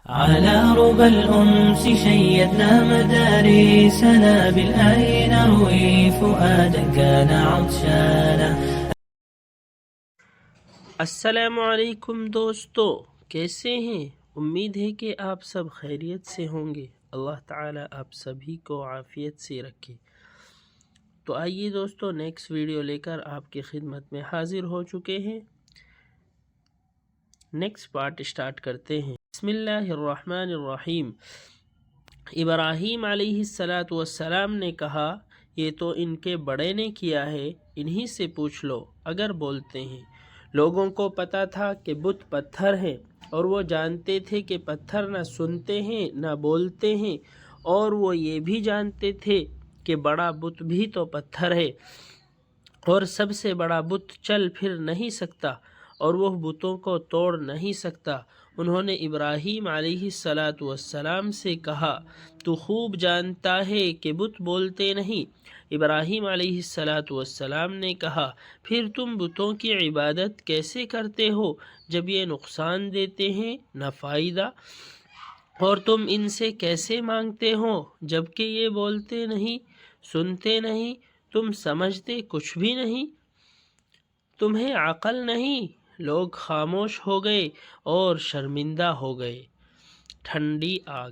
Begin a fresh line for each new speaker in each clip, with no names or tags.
على ربى الأنس شيدنا مدارسنا بالآي نروي فؤادا كان عطشانا.
السلام علیکم دوستو، کیسے ہیں؟ امید ہے کہ آپ سب خیریت سے ہوں گے۔ اللہ تعالیٰ آپ سبھی کو عافیت سے رکھے۔ تو آئیے دوستو، نیکسٹ ویڈیو لے کر آپ کی خدمت میں حاضر ہو چکے ہیں۔ نیکسٹ پارٹ سٹارٹ کرتے ہیں۔ بسم اللہ الرحمن الرحیم۔ ابراہیم علیہ السلام نے کہا، یہ تو ان کے بڑے نے کیا ہے، انہی سے پوچھ لو اگر بولتے ہیں۔ لوگوں کو پتا تھا کہ بت پتھر ہیں، اور وہ جانتے تھے کہ پتھر نہ سنتے ہیں نہ بولتے ہیں، اور وہ یہ بھی جانتے تھے کہ بڑا بت بھی تو پتھر ہے، اور سب سے بڑا بت چل پھر نہیں سکتا، اور وہ بتوں کو توڑ نہیں سکتا۔ انہوں نے ابراہیم علیہ السلام سے کہا، تو خوب جانتا ہے کہ بت بولتے نہیں۔ ابراہیم علیہ السلام نے کہا، پھر تم بتوں کی عبادت کیسے کرتے ہو جب یہ نقصان دیتے ہیں نہ فائدہ؟ اور تم ان سے کیسے مانگتے ہو جبکہ یہ بولتے نہیں، سنتے نہیں، تم سمجھتے کچھ بھی نہیں؟ تمہیں عقل نہیں؟ لوگ خاموش ہو گئے اور شرمندہ ہو گئے۔ ٹھنڈی آگ۔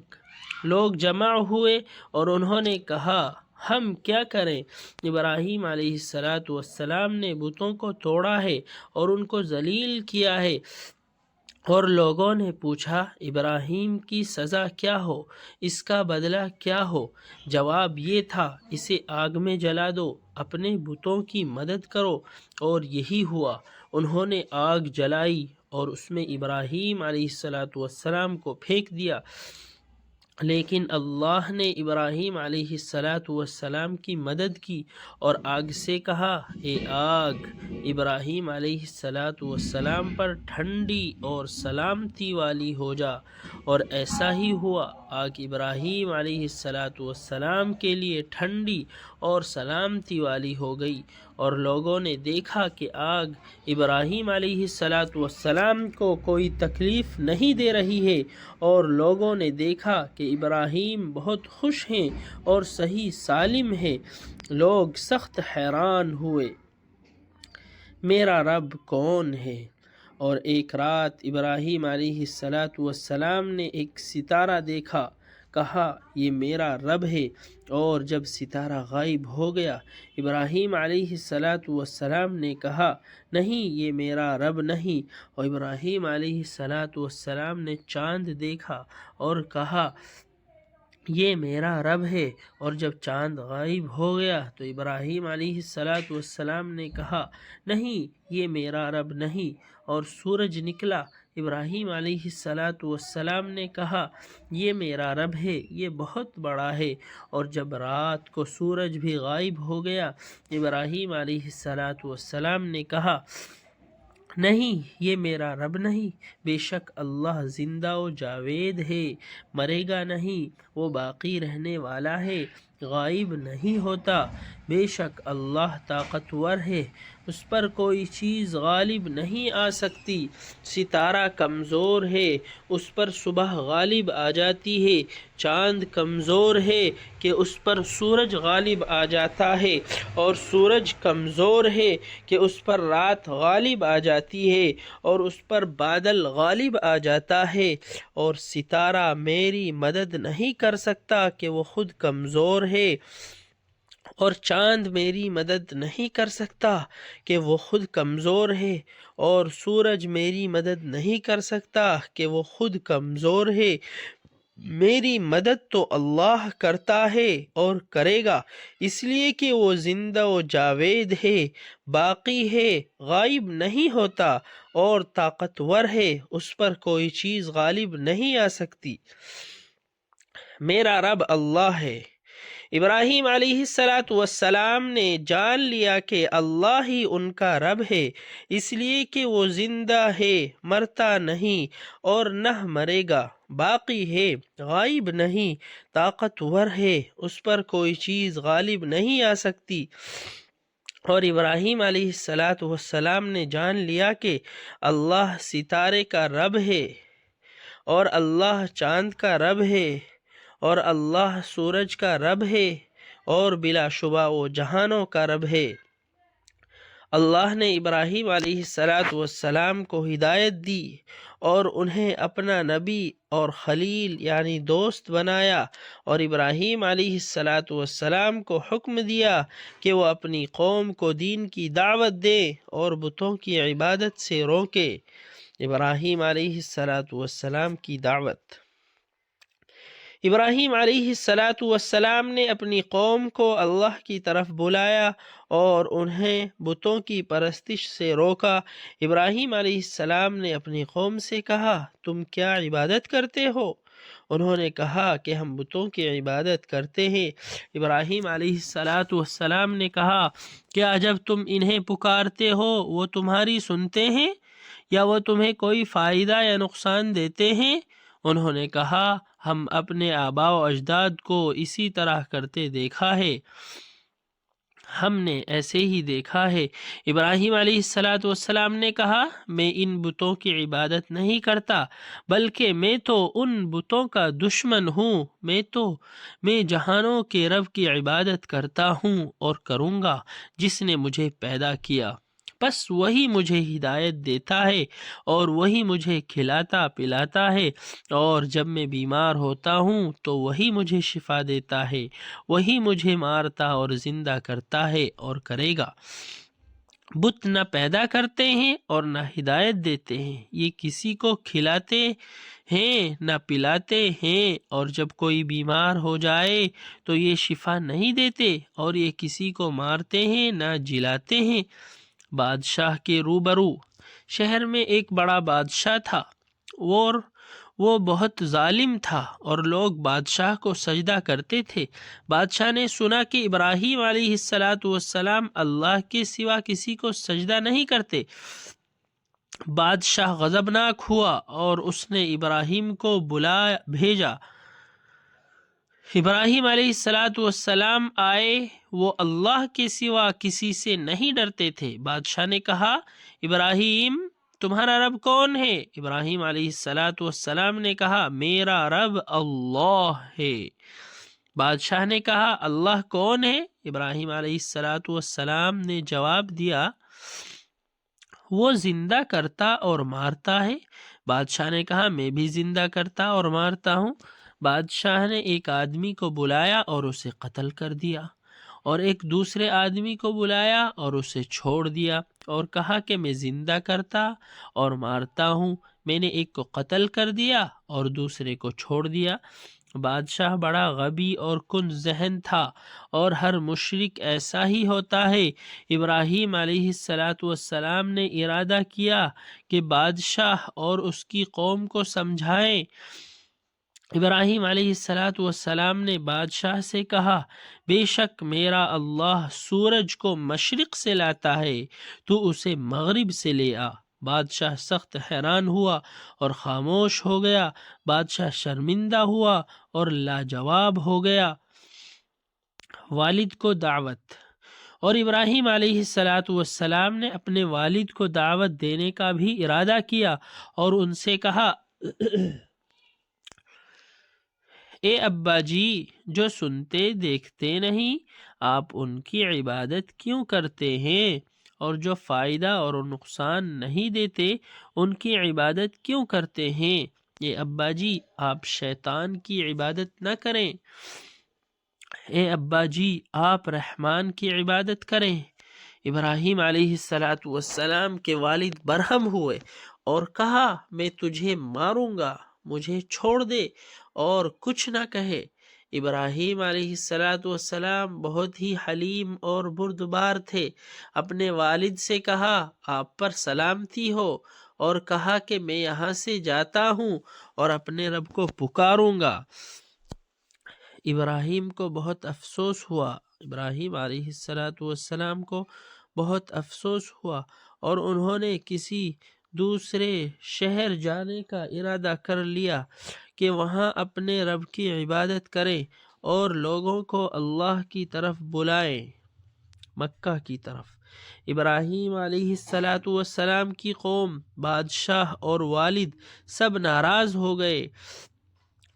لوگ جمع ہوئے اور انہوں نے کہا، ہم کیا کریں؟ ابراہیم علیہ السلام نے بتوں کو توڑا ہے اور ان کو ذلیل کیا ہے۔ اور لوگوں نے پوچھا، ابراہیم کی سزا کیا ہو؟ اس کا بدلہ کیا ہو؟ جواب یہ تھا، اسے آگ میں جلا دو، اپنے بتوں کی مدد کرو۔ اور یہی ہوا۔ انہوں نے آگ جلائی اور اس میں ابراہیم علیہ السلام کو پھینک دیا، لیکن اللہ نے ابراہیم علیہ السلام کی مدد کی اور آگ سے کہا، اے آگ، ابراہیم علیہ السلام پر ٹھنڈی اور سلامتی والی ہو جا۔ اور ایسا ہی ہوا۔ آگ ابراہیم علیہ السلام کے لیے ٹھنڈی اور سلامتی والی ہو گئی، اور لوگوں نے دیکھا کہ آگ ابراہیم علیہ السلام کو کوئی تکلیف نہیں دے رہی ہے، اور لوگوں نے دیکھا کہ ابراہیم بہت خوش ہیں اور صحیح سالم ہیں۔ لوگ سخت حیران ہوئے، میرا رب کون ہے؟ اور ایک رات ابراہیم علیہ السلام نے ایک ستارہ دیکھا، کہا، یہ میرا رب ہے۔ اور جب ستارہ غائب ہو گیا، ابراہیم علیہ السلام نے کہا، نہیں، یہ میرا رب نہیں۔ اور ابراہیم علیہ السلام نے چاند دیکھا اور کہا، یہ میرا رب ہے۔ اور جب چاند غائب ہو گیا تو ابراہیم علیہ السلام نے کہا، نہیں، یہ میرا رب نہیں۔ اور سورج نکلا۔ ابراہیم علیہ السلام نے کہا، یہ میرا رب ہے، یہ بہت بڑا ہے۔ اور جب رات کو سورج بھی غائب ہو گیا، ابراہیم علیہ السلام نے کہا، نہیں، یہ میرا رب نہیں۔ بے شک اللہ زندہ و جاوید ہے، مرے گا نہیں، وہ باقی رہنے والا ہے، غائب نہیں ہوتا۔ بے شک اللہ طاقتور ہے، اس پر کوئی چیز غالب نہیں آ سکتی۔ ستارہ کمزور ہے، اس پر صبح غالب آ جاتی ہے۔ چاند کمزور ہے کہ اس پر سورج غالب آ جاتا ہے، اور سورج کمزور ہے کہ اس پر رات غالب آ جاتی ہے، اور اس پر بادل غالب آ جاتا ہے۔ اور ستارہ میری مدد نہیں کر سکتا کہ وہ خود کمزور ہے، اور چاند میری مدد نہیں کر سکتا کہ وہ خود کمزور ہے، اور سورج میری مدد نہیں کر سکتا کہ وہ خود کمزور ہے۔ میری مدد تو اللہ کرتا ہے اور کرے گا، اس لیے کہ وہ زندہ و جاوید ہے، باقی ہے، غائب نہیں ہوتا، اور طاقتور ہے، اس پر کوئی چیز غالب نہیں آ سکتی۔ میرا رب اللہ ہے۔ ابراہیم علیہ السلام نے جان لیا کہ اللہ ہی ان کا رب ہے، اس لیے کہ وہ زندہ ہے، مرتا نہیں اور نہ مرے گا، باقی ہے، غائب نہیں، طاقتور ہے، اس پر کوئی چیز غالب نہیں آ سکتی۔ اور ابراہیم علیہ السلام نے جان لیا کہ اللہ ستارے کا رب ہے، اور اللہ چاند کا رب ہے، اور اللہ سورج کا رب ہے، اور بلا شبہ وہ جہانوں کا رب ہے۔ اللہ نے ابراہیم علیہ السلام کو ہدایت دی اور انہیں اپنا نبی اور خلیل یعنی دوست بنایا، اور ابراہیم علیہ السلام کو حکم دیا کہ وہ اپنی قوم کو دین کی دعوت دے اور بتوں کی عبادت سے روکے۔ ابراہیم علیہ السلام کی دعوت۔ ابراہیم علیہ السلام نے اپنی قوم کو اللہ کی طرف بلایا اور انہیں بتوں کی پرستش سے روکا۔ ابراہیم علیہ السلام نے اپنی قوم سے کہا، تم کیا عبادت کرتے ہو؟ انہوں نے کہا کہ ہم بتوں کی عبادت کرتے ہیں۔ ابراہیم علیہ السلام نے کہا، کیا جب تم انہیں پکارتے ہو وہ تمہاری سنتے ہیں یا وہ تمہیں کوئی فائدہ یا نقصان دیتے ہیں؟ انہوں نے کہا، ہم اپنے آباء و اجداد کو اسی طرح کرتے دیکھا ہے، ہم نے ایسے ہی دیکھا ہے۔ ابراہیم علیہ السلام نے کہا، میں ان بتوں کی عبادت نہیں کرتا، بلکہ میں تو ان بتوں کا دشمن ہوں، میں جہانوں کے رب کی عبادت کرتا ہوں اور کروں گا جس نے مجھے پیدا کیا، بس وہی مجھے ہدایت دیتا ہے اور وہی مجھے کھلاتا پلاتا ہے، اور جب میں بیمار ہوتا ہوں تو وہی مجھے شفا دیتا ہے، وہی مجھے مارتا اور زندہ کرتا ہے اور کرے گا۔ بت نہ پیدا کرتے ہیں اور نہ ہدایت دیتے ہیں، یہ کسی کو کھلاتے ہیں نہ پلاتے ہیں، اور جب کوئی بیمار ہو جائے تو یہ شفا نہیں دیتے، اور یہ کسی کو مارتے ہیں نہ جلاتے ہیں۔ بادشاہ کے روبرو۔ شہر میں ایک بڑا بادشاہ تھا، اور وہ بہت ظالم تھا اور لوگ بادشاہ کو سجدہ کرتے تھے۔ بادشاہ نے سنا کہ ابراہیم علیہ السلام اللہ کے سوا کسی کو سجدہ نہیں کرتے۔ بادشاہ غضبناک ہوا اور اس نے ابراہیم کو بھیجا۔ ابراہیم علیہ السلام آئے، وہ اللہ کے سوا کسی سے نہیں ڈرتے تھے۔ بادشاہ نے کہا، ابراہیم تمہارا رب کون ہے؟ ابراہیم علیہ السلام نے کہا، میرا رب اللہ ہے۔ بادشاہ نے کہا، اللہ کون ہے؟ ابراہیم علیہ السلام نے جواب دیا، وہ زندہ کرتا اور مارتا ہے۔ بادشاہ نے کہا، میں بھی زندہ کرتا اور مارتا ہوں۔ بادشاہ نے ایک آدمی کو بلایا اور اسے قتل کر دیا، اور ایک دوسرے آدمی کو بلایا اور اسے چھوڑ دیا، اور کہا کہ میں زندہ کرتا اور مارتا ہوں، میں نے ایک کو قتل کر دیا اور دوسرے کو چھوڑ دیا۔ بادشاہ بڑا غبی اور کن ذہن تھا، اور ہر مشرک ایسا ہی ہوتا ہے۔ ابراہیم علیہ السلام نے ارادہ کیا کہ بادشاہ اور اس کی قوم کو سمجھائیں۔ ابراہیم علیہ السلام نے بادشاہ سے کہا، بے شک میرا اللہ سورج کو مشرق سے لاتا ہے، تو اسے مغرب سے لے آ۔ بادشاہ سخت حیران ہوا اور خاموش ہو گیا۔ بادشاہ شرمندہ ہوا اور لاجواب ہو گیا۔ والد کو دعوت۔ اور ابراہیم علیہ السلام نے اپنے والد کو دعوت دینے کا بھی ارادہ کیا اور ان سے کہا، اے ابا جی، جو سنتے دیکھتے نہیں آپ ان کی عبادت کیوں کرتے ہیں؟ اور جو فائدہ اور نقصان نہیں دیتے ان کی عبادت کیوں کرتے ہیں؟ اے ابا جی، آپ شیطان کی عبادت نہ کریں، اے ابا جی آپ رحمان کی عبادت کریں۔ ابراہیم علیہ السلام کے والد برہم ہوئے اور کہا، میں تجھے ماروں گا، مجھے چھوڑ دے اور کچھ نہ کہے۔ ابراہیم علیہ السلام بہت ہی حلیم اور بردبار تھے۔ اپنے والد سے کہا، آپ پر سلامتی ہو، اور کہا کہ میں یہاں سے جاتا ہوں اور اپنے رب کو پکاروں گا۔ ابراہیم کو بہت افسوس ہوا، ابراہیم علیہ السلام کو بہت افسوس ہوا، اور انہوں نے کسی دوسرے شہر جانے کا ارادہ کر لیا کہ وہاں اپنے رب کی عبادت کریں اور لوگوں کو اللہ کی طرف بلائیں، مکہ کی طرف۔ ابراہیم علیہ السلام کی قوم، بادشاہ اور والد سب ناراض ہو گئے،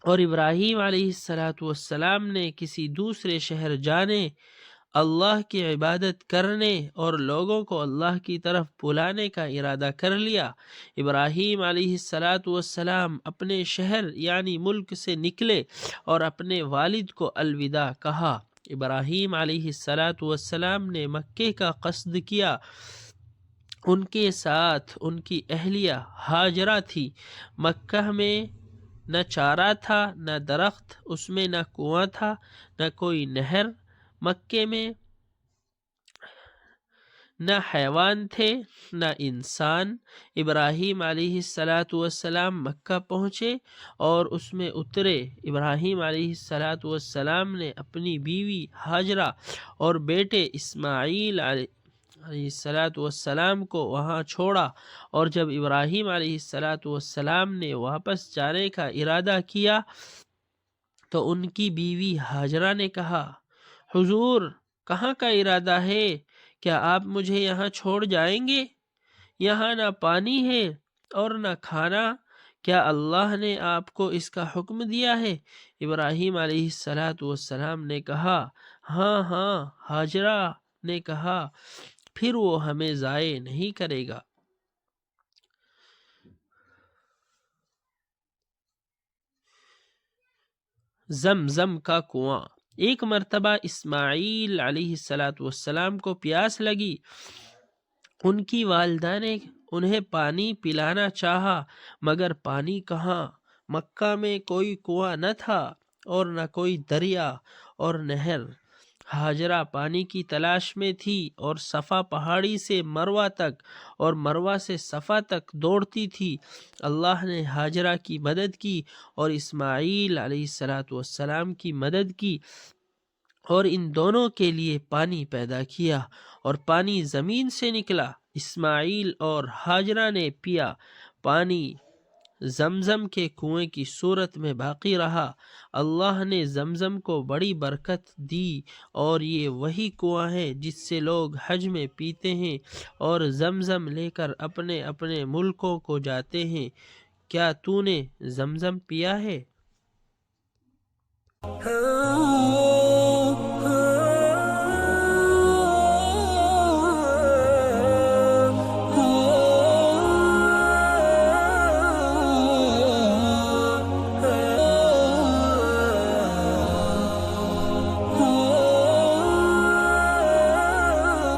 اور ابراہیم علیہ السلام نے کسی دوسرے شہر جانے، اللہ کی عبادت کرنے اور لوگوں کو اللہ کی طرف بلانے کا ارادہ کر لیا۔ ابراہیم علیہ السلام اپنے شہر یعنی ملک سے نکلے اور اپنے والد کو الوداع کہا۔ ابراہیم علیہ السلام نے مکے کا قصد کیا۔ ان کے ساتھ ان کی اہلیہ ہاجرہ تھی۔ مکہ میں نہ چارہ تھا، نہ درخت، اس میں نہ کنواں تھا، نہ کوئی نہر۔ مکے میں نہ حیوان تھے نہ انسان۔ ابراہیم علیہ السلام مکہ پہنچے اور اس میں اترے۔ ابراہیم علیہ السلام نے اپنی بیوی ہاجرہ اور بیٹے اسماعیل علیہ السلام کو وہاں چھوڑا، اور جب ابراہیم علیہ السلام نے واپس جانے کا ارادہ کیا تو ان کی بیوی ہاجرہ نے کہا، حضور کہاں کا ارادہ ہے؟ کیا آپ مجھے یہاں چھوڑ جائیں گے؟ یہاں نہ پانی ہے اور نہ کھانا۔ کیا اللہ نے آپ کو اس کا حکم دیا ہے؟ ابراہیم علیہ السلام نے کہا، ہاں ہاں۔ ہاجرہ نے کہا، پھر وہ ہمیں ضائع نہیں کرے گا۔ زمزم کا کنواں۔ ایک مرتبہ اسماعیل علیہ السلام کو پیاس لگی۔ ان کی والدہ نے انہیں پانی پلانا چاہا، مگر پانی کہاں؟ مکہ میں کوئی کنواں نہ تھا اور نہ کوئی دریا اور نہر۔ ہاجرہ پانی کی تلاش میں تھی اور صفا پہاڑی سے مروہ تک اور مروہ سے صفا تک دوڑتی تھی۔ اللہ نے ہاجرہ کی مدد کی اور اسماعیل علیہ السلام کی مدد کی، اور ان دونوں کے لیے پانی پیدا کیا، اور پانی زمین سے نکلا۔ اسماعیل اور ہاجرہ نے پیا۔ پانی زمزم کے کنویں کی صورت میں باقی رہا۔ اللہ نے زمزم کو بڑی برکت دی، اور یہ وہی کنواں ہے جس سے لوگ حج میں پیتے ہیں اور زمزم لے کر اپنے اپنے ملکوں کو جاتے ہیں۔ کیا تو نے زمزم پیا ہے؟